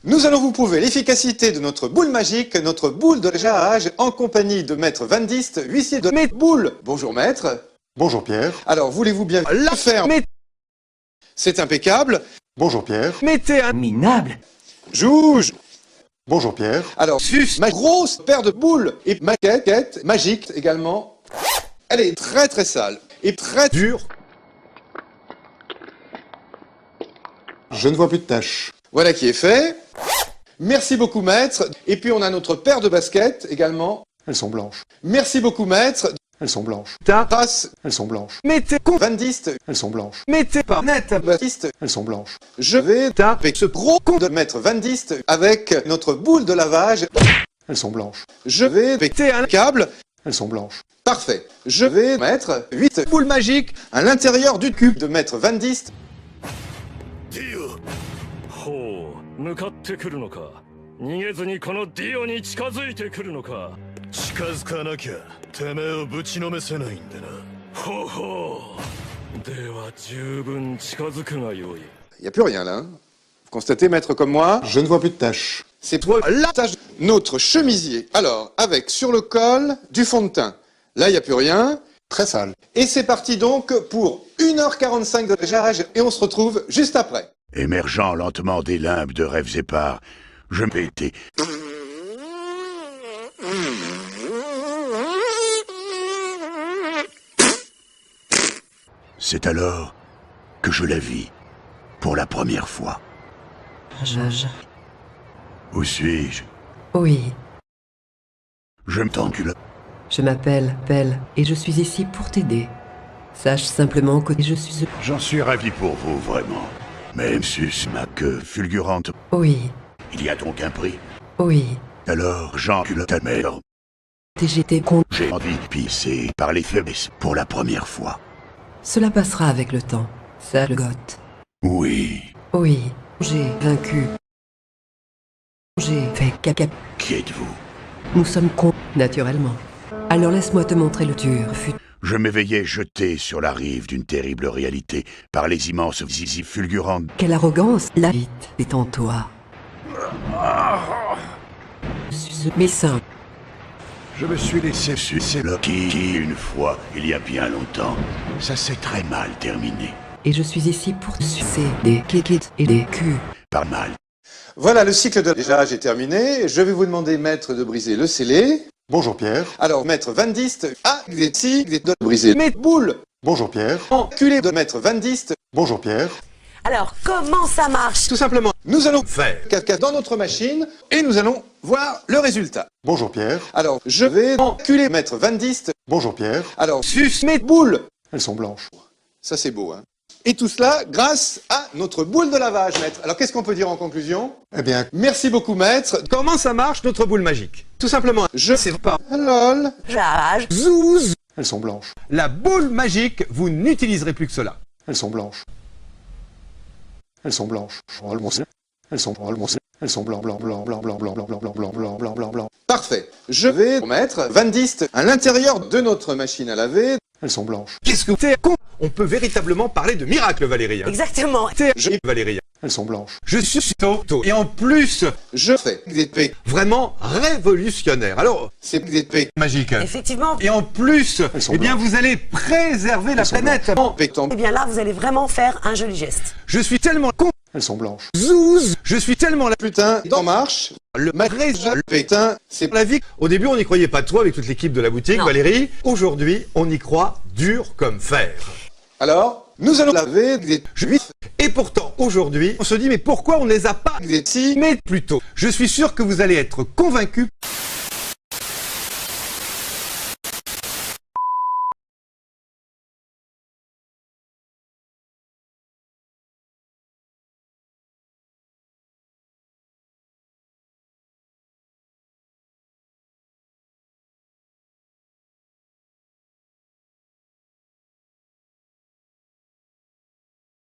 Nous allons vous prouver l'efficacité de notre boule magique, notre boule de jarrage, en compagnie de maître Van Dist, huissier de mes boules. Bonjour maître. Bonjour Pierre. Alors, voulez-vous bien la faire? C'est impeccable. Bonjour Pierre. Mettez un minable. Jouge. Bonjour Pierre. Alors, sus, ma grosse paire de boules et ma quête magique également. Elle est très très sale et très dure. Je ne vois plus de taches. Voilà qui est fait. Merci beaucoup maître. Et puis on a notre paire de baskets également. Elles sont blanches. Merci beaucoup maître. Elles sont blanches. Trace. Elles sont blanches. Mettez Van Dist. Elles sont blanches. mettez pas net. Baptiste. Elles sont blanches. Je vais taper ce gros con de maître Van Dist avec notre boule de lavage. Elles sont blanches. Je vais péter un câble. Elles sont blanches. Parfait. Je vais mettre 8 boules magiques à l'intérieur du cube de maître Van Dist. ほう向かってくるのか逃げずにこのディオに近づいてくるのか近づかなきゃてめえをぶちのめせないんでなほうほうでは十分近づくがよい Il n'y a plus rien là. Hein. Vous constatez maître comme moi? Je ne vois plus de taches. C'est toi la tâche. Notre chemisier. Alors, avec sur le col du fond de teint. Là, il n'y a plus rien. Très sale. Et c'est parti donc pour 1h45 de jarrage et on se retrouve juste après. Émergeant lentement des limbes de rêves épars, je m'étais... C'est alors que je la vis, pour la première fois. Où suis-je? Oui, Je me t'encule. je m'appelle Pelle et je suis ici pour t'aider. Sache simplement que je suis... J'en suis ravi pour vous, vraiment. Même sus ma queue fulgurante. Oui, Il y a donc un prix. oui, Alors j'encule ta mère. j'étais con. J'ai envie de pisser par les faiblesses pour la première fois. Cela passera avec le temps. Sale goth. Oui. Oui, j'ai vaincu. J'ai fait caca. Qui êtes-vous? Nous sommes cons, naturellement. Alors laisse-moi te montrer le dur fut. Je m'éveillais jeté sur la rive d'une terrible réalité par les immenses zizi fulgurantes. Quelle arrogance, la vite, détends-toi. Mes seins, Je me suis laissé sucer le qui une fois, il y a bien longtemps. Ça s'est très mal terminé. et je suis ici pour sucer des kékits et des culs. Pas mal. Voilà, le cycle de jarrage est terminé. Je vais vous demander maître de briser le scellé. Bonjour Pierre. Alors, maître Van Dist, de briser mes boules. Bonjour Pierre. Enculé de maître Van Dist. Bonjour Pierre. Alors, comment ça marche? Tout simplement, nous allons faire caca dans notre machine et nous allons voir le résultat. Bonjour Pierre. Alors, je vais enculer maître Van Dist. Bonjour Pierre. Alors, suce mes boules. Elles sont blanches. Ça, c'est beau, hein. Et tout cela grâce à notre boule de lavage, maître. Alors, qu'est-ce qu'on peut dire en conclusion? Eh bien, Merci beaucoup, maître. Comment ça marche notre boule magique? Tout simplement, je sais pas. Lol. Jarrage. Zouz. elles sont blanches. La boule magique, vous n'utiliserez plus que cela. Elles sont blanches. Elles sont blanches. Oh, elles sont elles sont blanc, blanc, blanc, blanc, blanc, blanc, blanc, blanc, blanc, blanc, blanc, blanc, blanc. Parfait. Je vais mettre Van Dist à l'intérieur de notre machine à laver. Elles sont blanches. Qu'est-ce que t'es con? On peut véritablement parler de miracle, Valérie. Hein. Exactement. Valérie. Elles sont blanches. Je suis tôt. Et en plus, Je fais des P. vraiment révolutionnaire. Alors, C'est des P. magique. Effectivement. Et en plus, Elles sont eh bien, blanches. vous allez préserver la sont planète. En pétant. Eh bien là, vous allez vraiment faire un joli geste. Je suis tellement con. Elles sont blanches. Zouz. Je suis tellement la Putain, en marche. le Le pétain, c'est la vie. Au début, on n'y croyait pas trop avec toute l'équipe de la boutique, Non. Valérie. Aujourd'hui, on y croit dur comme fer. Alors, nous allons laver des juifs. Et pourtant, aujourd'hui, on se dit, mais pourquoi on ne les a pas Des si. mais plus tôt? Je suis sûr que vous allez être convaincus